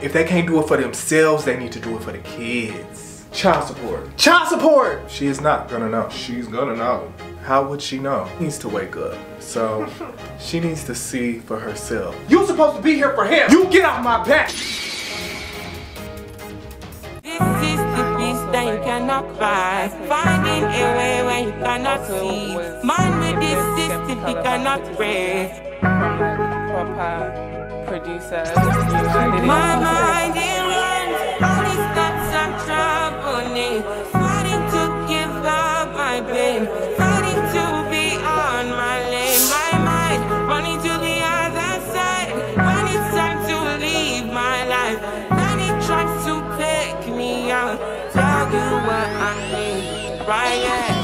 if they can't do it for themselves, they need to do it for the kids. Child support. Child support! She is not gonna know. She's gonna know. How would she know? She needs to wake up. So, she needs to see for herself. You supposed to be here for him! You get off my back! This is the beast that you cannot buy. Finding a way where you cannot see. Man with this system he cannot break. Proper producer. My mind it runs. All these thoughts are troubling. Fighting to give up my pain. Fighting to be on my lane. My mind running to the other side. When it's time to leave my life, then it tries to take me out. Tell you what I need, right? Yeah.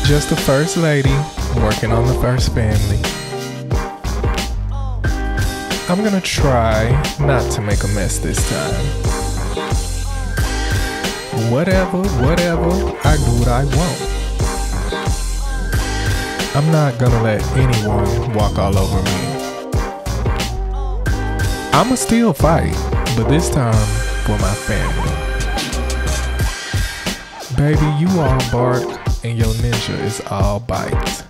Just the first lady working on the first family. I'm gonna try not to make a mess this time. Whatever, I do what I want. I'm not gonna let anyone walk all over me. I'ma still fight, but this time for my family. Baby, you all bark and your ninja is all bite.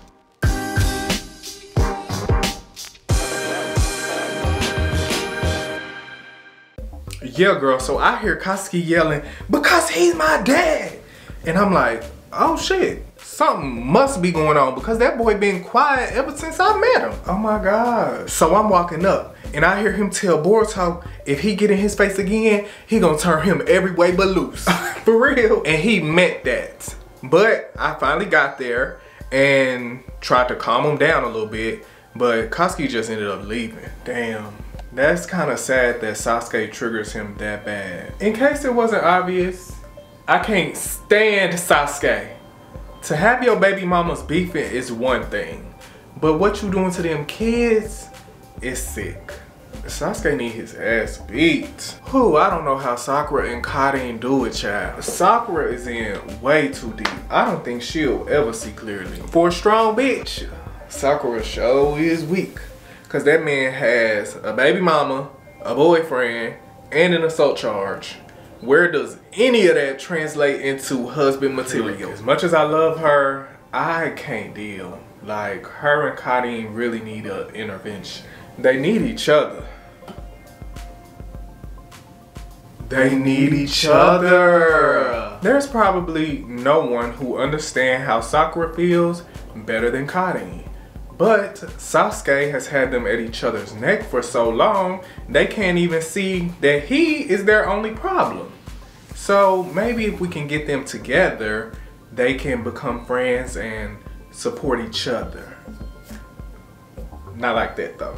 Yeah, girl, so I hear Kasaki yelling, because he's my dad. And I'm like, oh shit, something must be going on because that boy been quiet ever since I met him. Oh my God. So I'm walking up and I hear him tell Boruto if he get in his face again, he gonna turn him every way but loose. For real. And he meant that. But I finally got there and tried to calm him down a little bit, but Kasaki just ended up leaving. Damn. That's kind of sad that Sasuke triggers him that bad. In case it wasn't obvious, I can't stand Sasuke. To have your baby mamas beefing is one thing, but what you doing to them kids is sick. Sasuke need his ass beat. Whew, I don't know how Sakura and Karin do it, child. Sakura is in way too deep. I don't think she'll ever see clearly. For a strong bitch, Sakura show is weak. Cause that man has a baby mama, a boyfriend, and an assault charge. Where does any of that translate into husband material? As much as I love her, I can't deal. Like, her and Karin really need an intervention. They need each other. They need each other. There's probably no one who understands how Sakura feels better than Karin. But Sasuke has had them at each other's neck for so long, they can't even see that he is their only problem. So maybe if we can get them together, they can become friends and support each other. Not like that though.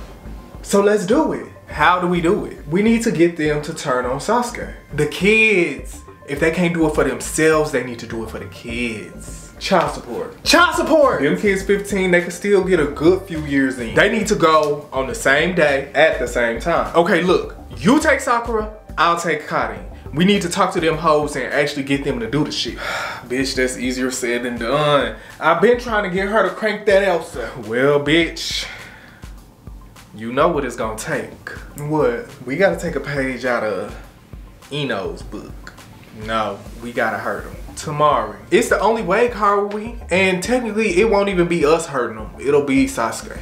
So let's do it. How do we do it? We need to get them to turn on Sasuke. The kids, if they can't do it for themselves, they need to do it for the kids. Child support. Child support! Them kids 15, they can still get a good few years in. They need to go on the same day at the same time. Okay, look, you take Sakura, I'll take Karin. We need to talk to them hoes and actually get them to do the shit. Bitch, that's easier said than done. I've been trying to get her to crank that Elsa. Well, bitch, you know what it's gonna take. What? We gotta take a page out of Ino's book. No, we gotta hurt him. Tamari. It's the only way, Karui. And technically, it won't even be us hurting him. It'll be Sasuke.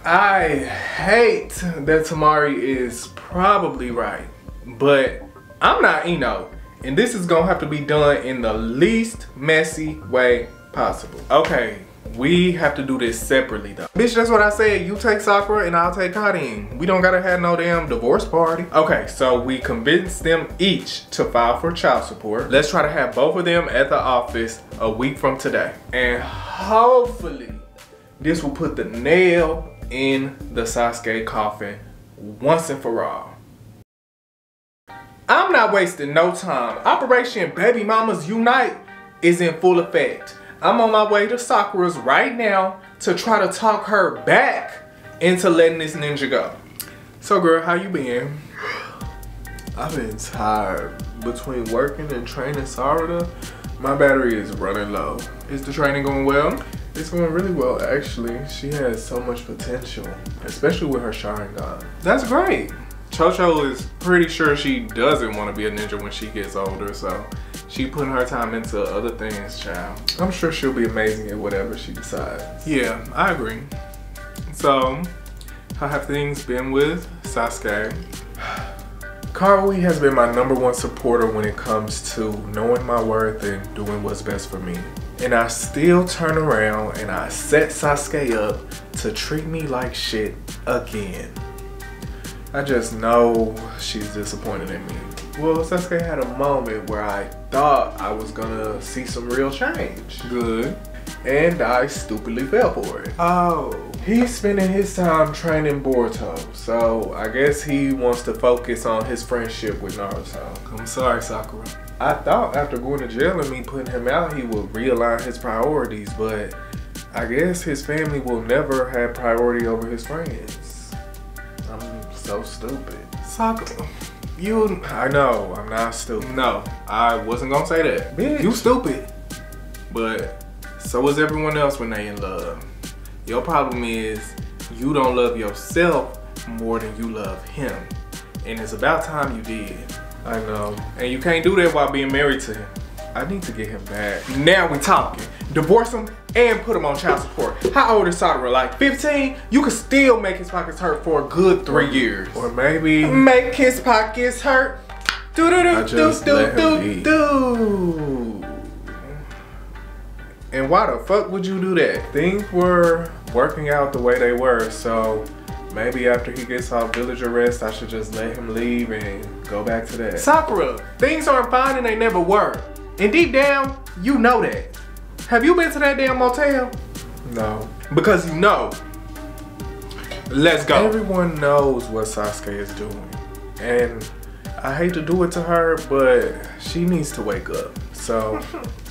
I hate that Tamari is probably right. But I'm not Ino. And this is gonna have to be done in the least messy way possible. Okay, we have to do this separately though. Bitch, that's what I said. You take Sakura and I'll take Karin. We don't gotta have no damn divorce party. Okay, so we convinced them each to file for child support. Let's try to have both of them at the office a week from today. And hopefully this will put the nail in the Sasuke coffin once and for all. I'm not wasting no time. Operation Baby Mamas Unite is in full effect. I'm on my way to Sakura's right now to try to talk her back into letting this ninja go. So girl, how you been? I've been tired. Between working and training Sarada, my battery is running low. Is the training going well? It's going really well, actually. She has so much potential, especially with her Sharingan. That's great. Chocho is pretty sure she doesn't want to be a ninja when she gets older, so she putting her time into other things, child. I'm sure she'll be amazing at whatever she decides. Yeah, I agree. So, how have things been with Sasuke? Karui has been my #1 supporter when it comes to knowing my worth and doing what's best for me. And I still turn around and I set Sasuke up to treat me like shit again. I just know she's disappointed in me. Well, Sasuke had a moment where I thought I was gonna see some real change. Good. And I stupidly fell for it. Oh. He's spending his time training Boruto, so I guess he wants to focus on his friendship with Naruto. I'm sorry, Sakura. I thought after going to jail and me putting him out, he would realign his priorities, but I guess his family will never have priority over his friends. I'm so stupid. Sakura, I know, I'm not stupid. No, I wasn't gonna say that. Bitch. You stupid. But so is everyone else when they in love. Your problem is you don't love yourself more than you love him. And it's about time you did. I know. And you can't do that while being married to him. I need to get him back. Now we talking. Divorce him and put him on child support. How old is Sakura? Like 15? You could still make his pockets hurt for a good 3 years. Or maybe make his pockets hurt. And why the fuck would you do that? Things were working out the way they were, so maybe after he gets off village arrest, I should just let him leave and go back to that. Sakura, things aren't fine and they never were. And deep down, you know that. Have you been to that damn motel? No. Because you know. Let's go. Everyone knows what Sasuke is doing. And I hate to do it to her, but she needs to wake up. So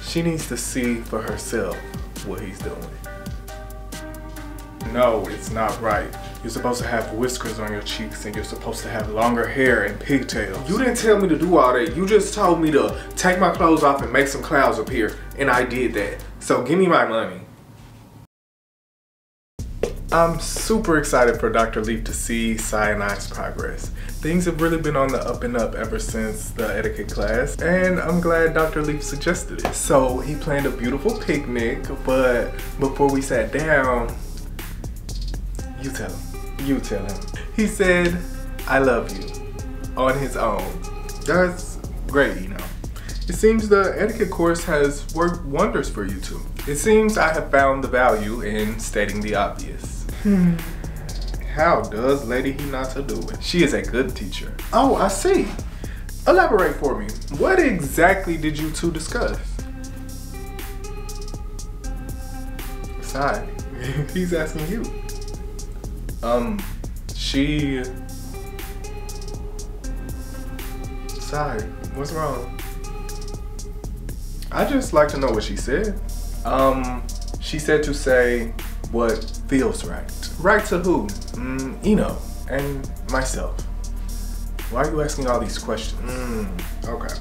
she needs to see for herself what he's doing. No, it's not right. You're supposed to have whiskers on your cheeks and you're supposed to have longer hair and pigtails. You didn't tell me to do all that. You just told me to take my clothes off and make some clouds appear. And I did that. So give me my money. I'm super excited for Dr. Leaf to see Sai and I's progress. Things have really been on the up and up ever since the etiquette class, and I'm glad Dr. Leaf suggested it. So he planned a beautiful picnic, but before we sat down, you tell him. He said, I love you, on his own. That's great, you know. It seems the etiquette course has worked wonders for you two. It seems I have found the value in stating the obvious. How does Lady Hinata do it? She is a good teacher. Oh, I see. Elaborate for me. What exactly did you two discuss? Sai, he's asking you. Sai, what's wrong? I just like to know what she said. She said to say what feels right. Right to who? Ino and myself. Why are you asking all these questions? Okay.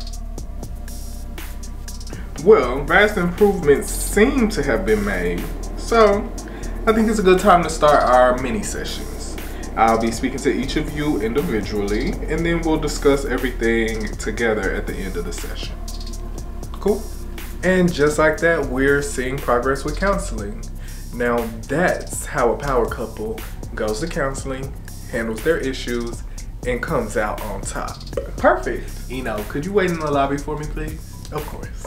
Well, vast improvements seem to have been made, so I think it's a good time to start our mini sessions. I'll be speaking to each of you individually, and then we'll discuss everything together at the end of the session. Cool? And just like that, we're seeing progress with counseling. Now that's how a power couple goes to counseling, handles their issues, and comes out on top. Perfect. Ino, could you wait in the lobby for me, please? Of course.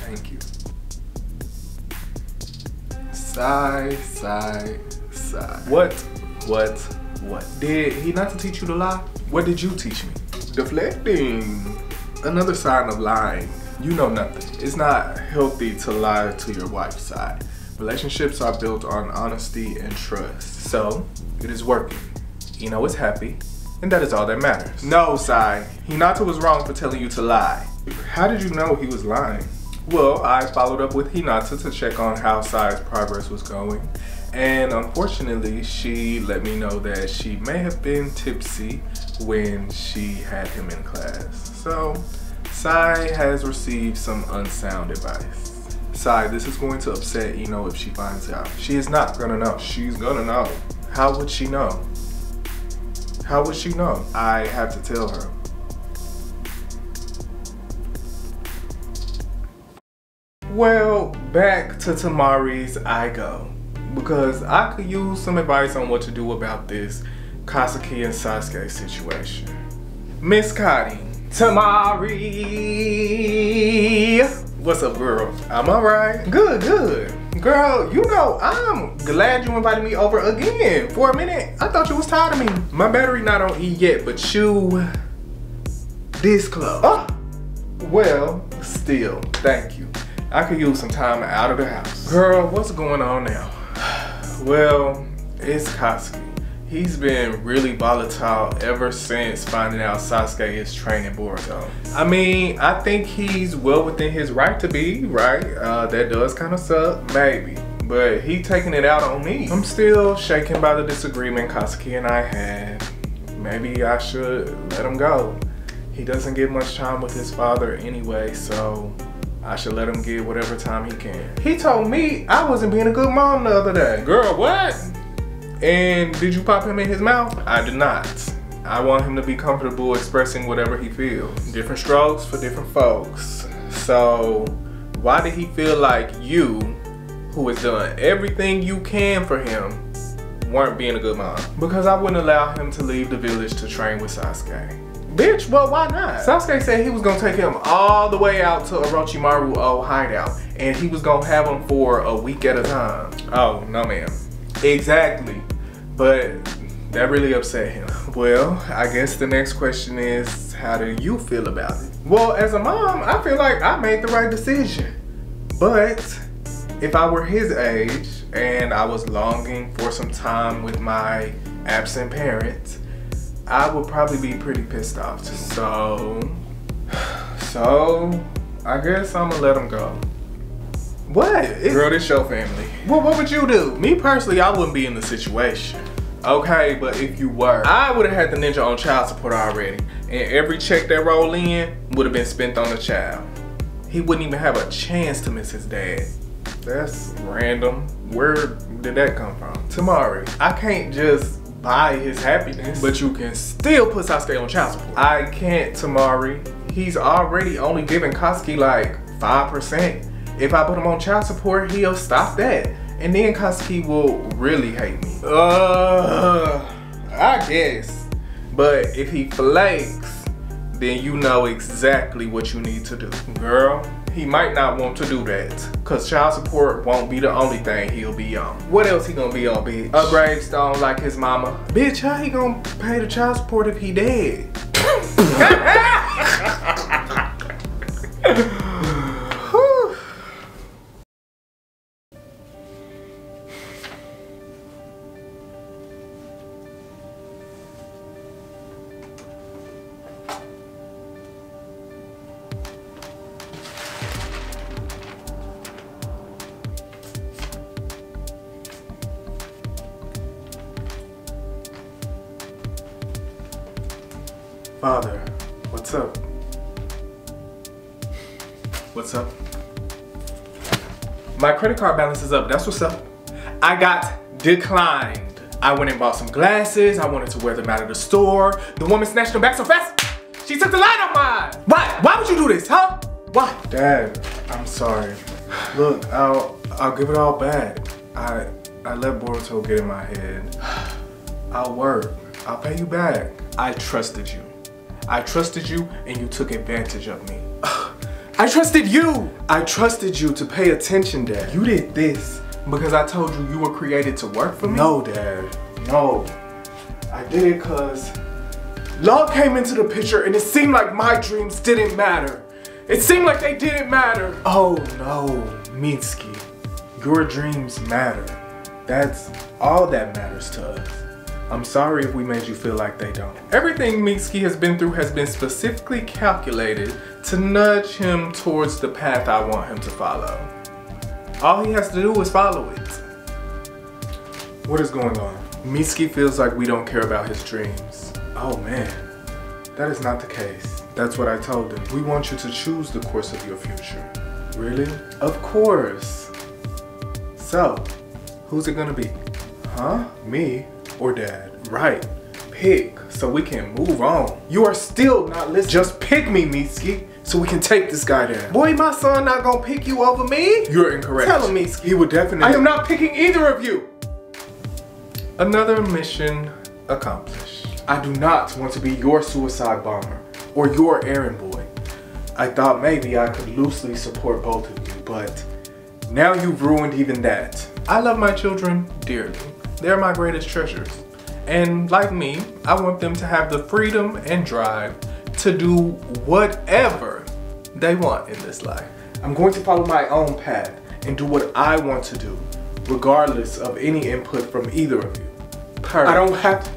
Thank you. Sai. What? Did he not to teach you to lie? What did you teach me? Deflecting. Another sign of lying. You know nothing. It's not healthy to lie to your wife's side. Relationships are built on honesty and trust. So, it is working. Ino is happy, and that is all that matters. No, Sai. Hinata was wrong for telling you to lie. How did you know he was lying? Well, I followed up with Hinata to check on how Sai's progress was going. And unfortunately, she let me know that she may have been tipsy when she had him in class. So, Sai has received some unsound advice. Besides, this is going to upset Ino if she finds out. She is not gonna know. She's gonna know. How would she know? How would she know? I have to tell her. Well, back to Tamari's I go. Because I could use some advice on what to do about this Kasaki and Sasuke situation. Miss Kari. Tamari! What's up, girl? I'm alright. Good, good. Girl, you know, I'm glad you invited me over again. For a minute, I thought you was tired of me. My battery not on E yet, but you this close. Oh, well, still, thank you. I could use some time out of the house. Girl, what's going on now? Well, it's Kasaki. He's been really volatile ever since finding out Sasuke is training Boruto. I mean, I think he's well within his right to be, right? That does kind of suck, maybe. But he taking it out on me. I'm still shaken by the disagreement Kasaki and I had. Maybe I should let him go. He doesn't get much time with his father anyway, so I should let him get whatever time he can. He told me I wasn't being a good mom the other day. Girl, what? And did you pop him in his mouth? I did not. I want him to be comfortable expressing whatever he feels. Different strokes for different folks. So why did he feel like you, who has done everything you can for him, weren't being a good mom? Because I wouldn't allow him to leave the village to train with Sasuke. Bitch, well, why not? Sasuke said he was gonna take him all the way out to Orochimaru's old hideout, and he was gonna have him for a week at a time. Oh, no ma'am. Exactly, but that really upset him. Well, I guess the next question is, how do you feel about it? Well, as a mom, I feel like I made the right decision. But if I were his age and I was longing for some time with my absent parents, I would probably be pretty pissed off too. So I guess I'm gonna let him go. What? Girl, this your family. Well, what would you do? Me personally, I wouldn't be in the situation. Okay, but if you were, I would have had the ninja on child support already. And every check that rolled in would have been spent on the child. He wouldn't even have a chance to miss his dad. That's random. Where did that come from? Tamari, I can't just buy his happiness, but you can still put Sasuke on child support. I can't, Tamari. He's already only giving Kasaki like 5%. If I put him on child support, he'll stop that. And then Kasaki will really hate me. I guess. But if he flakes, then you know exactly what you need to do. Girl, he might not want to do that. Cause child support won't be the only thing he'll be on. What else he gonna be on, bitch? A gravestone like his mama. Bitch, how he gonna pay the child support if he dead? Father, what's up? What's up? My credit card balance is up, that's what's up. I got declined. I went and bought some glasses, I wanted to wear them out of the store. The woman snatched them back so fast, she took the light off mine. Why? Why would you do this, huh? Why? Dad, I'm sorry. Look, I'll give it all back. I let Boruto get in my head. I'll work, I'll pay you back. I trusted you. I trusted you and you took advantage of me. I trusted you! I trusted you to pay attention, Dad. You did this because I told you you were created to work for me? No, Dad, no. I did it because love came into the picture and it seemed like my dreams didn't matter. It seemed like they didn't matter. Oh no, Mitsuki, your dreams matter. That's all that matters to us. I'm sorry if we made you feel like they don't. Everything Mitsuki has been through has been specifically calculated to nudge him towards the path I want him to follow. All he has to do is follow it. What is going on? Mitsuki feels like we don't care about his dreams. Oh man, that is not the case. That's what I told him. We want you to choose the course of your future. Really? Of course. So, who's it gonna be? Huh? Me or Dad? Right. Pick so we can move on. You are still not listening. Just pick me, Mitsuki, so we can take this guy down. Boy, my son not gonna pick you over me. You're incorrect. Tell him, Mitsuki. He would definitely. I am not picking either of you. Another mission accomplished. I do not want to be your suicide bomber or your errand boy. I thought maybe I could loosely support both of you, but now you've ruined even that. I love my children dearly. They're my greatest treasures. And like me, I want them to have the freedom and drive to do whatever they want in this life. I'm going to follow my own path and do what I want to do, regardless of any input from either of you. Perfect. I don't have to.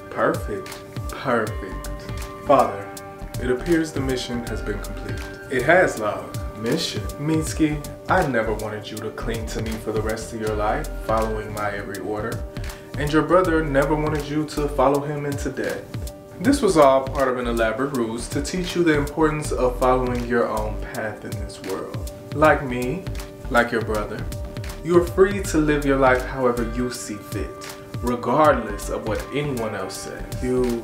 Perfect. Father, it appears the mission has been completed. It has, love. Mission? Mitsuki, I never wanted you to cling to me for the rest of your life, following my every order. And your brother never wanted you to follow him into debt. This was all part of an elaborate ruse to teach you the importance of following your own path in this world. Like me, like your brother, you are free to live your life however you see fit, regardless of what anyone else says. You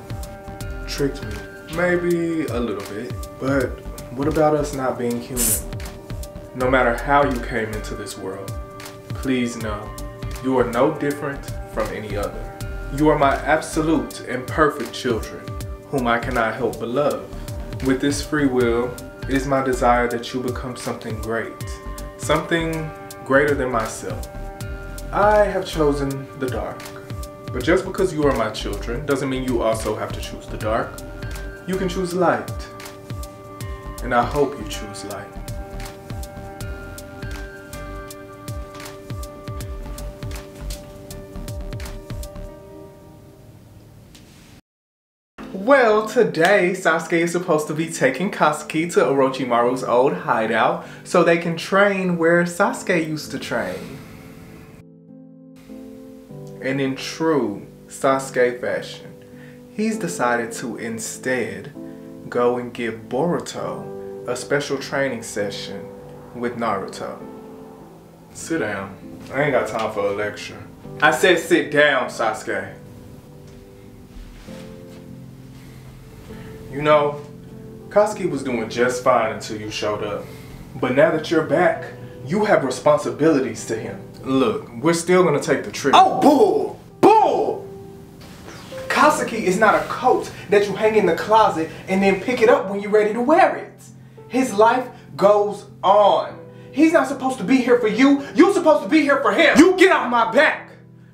tricked me. Maybe a little bit, but what about us not being human? No matter how you came into this world, please know you are no different from any other. You are my absolute and perfect children, whom I cannot help but love. With this free will, it is my desire that you become something great, something greater than myself. I have chosen the dark, but just because you are my children doesn't mean you also have to choose the dark. You can choose light. And I hope you choose light. Well, today Sasuke is supposed to be taking Kasaki to Orochimaru's old hideout so they can train where Sasuke used to train. And in true Sasuke fashion, he's decided to instead go and give Boruto a special training session with Naruto. Sit down. I ain't got time for a lecture. I said sit down, Sasuke. You know, Kasaki was doing just fine until you showed up. But now that you're back, you have responsibilities to him. Look, we're still gonna take the trip. Oh, bull! Bull! Kasaki is not a coat that you hang in the closet and then pick it up when you're ready to wear it. His life goes on. He's not supposed to be here for you. You're supposed to be here for him. You get off my back.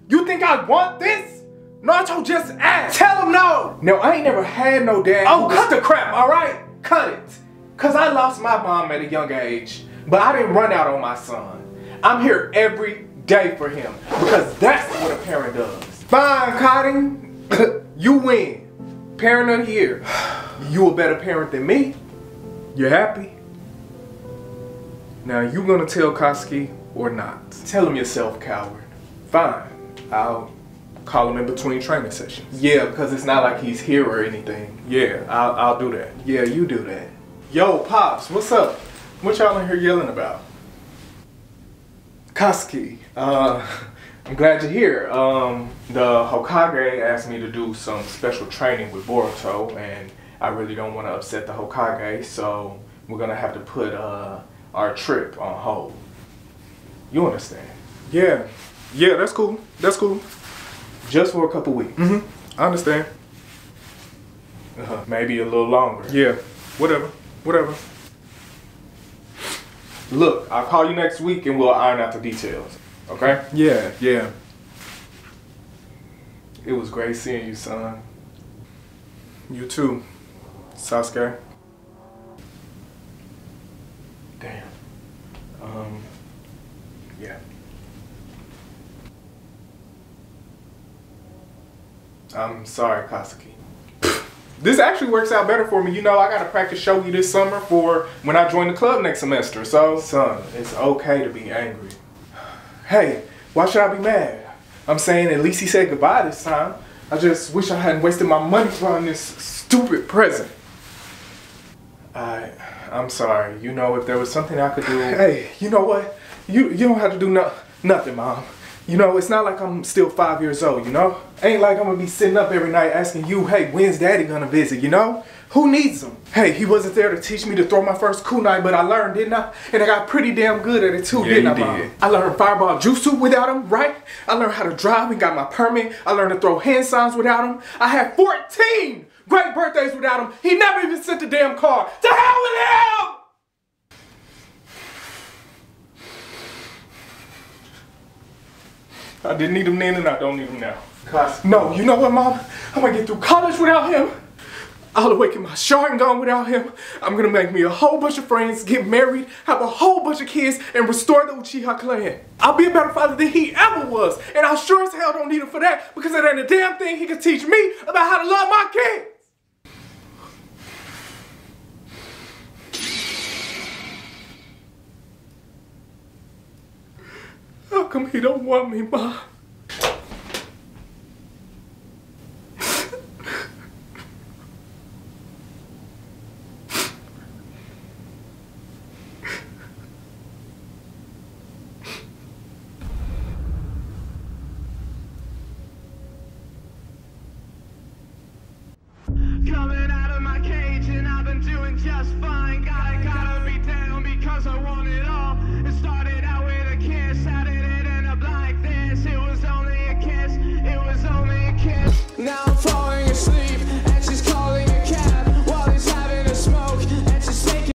You think I want this? Naruto just asked. Tell him no. No, I ain't never had no dad. Oh, cut the crap, all right? Cut it. Cause I lost my mom at a young age, but I didn't run out on my son. I'm here every day for him because that's what a parent does. Fine, Cotton. You win. Parent of the year. You a better parent than me. You happy? Now you gonna tell Kasaki or not? Tell him yourself, coward. Fine. I'll call him in between training sessions. Yeah, because it's not like he's here or anything. Yeah, I'll do that. Yeah, you do that. Yo, Pops, what's up? What y'all in here yelling about? Kasaki, I'm glad you're here. The Hokage asked me to do some special training with Boruto, and I really don't want to upset the Hokage, so we're gonna have to put our trip on hold. You understand? Yeah, that's cool. That's cool. Just for a couple weeks. I understand. Maybe a little longer. Yeah, whatever. Look, I'll call you next week and we'll iron out the details. Okay? Yeah. It was great seeing you, son. You too, Sasuke. Damn. Yeah. I'm sorry, Kasaki. This actually works out better for me. You know, I gotta practice shogi this summer for when I join the club next semester. So, son, it's okay to be angry. Hey, why should I be mad? I'm saying at least he said goodbye this time. I just wish I hadn't wasted my money buying this stupid present. I I'm sorry. You know, if there was something I could do. Hey, you know what? You don't have to do nothing, Mom. You know, it's not like I'm still 5 years old, you know? Ain't like I'm gonna be sitting up every night asking you, hey, when's Daddy gonna visit, you know? Who needs him? Hey, he wasn't there to teach me to throw my first kunai, but I learned, didn't I? And I got pretty damn good at it too, didn't I, Mom? I learned fireball jutsu without him, right? I learned how to drive and got my permit. I learned to throw hand signs without him. I had 14 great birthdays without him. He never even sent a damn card. To hell with him! I didn't need him then and I don't need him now. No, you know what, Mom? I'm gonna get through college without him. I'll awaken my Sharingan without him. I'm gonna make me a whole bunch of friends, get married, have a whole bunch of kids, and restore the Uchiha clan. I'll be a better father than he ever was. And I sure as hell don't need him for that because it ain't a damn thing he can teach me about how to love my kids. How come he don't want me, Ma?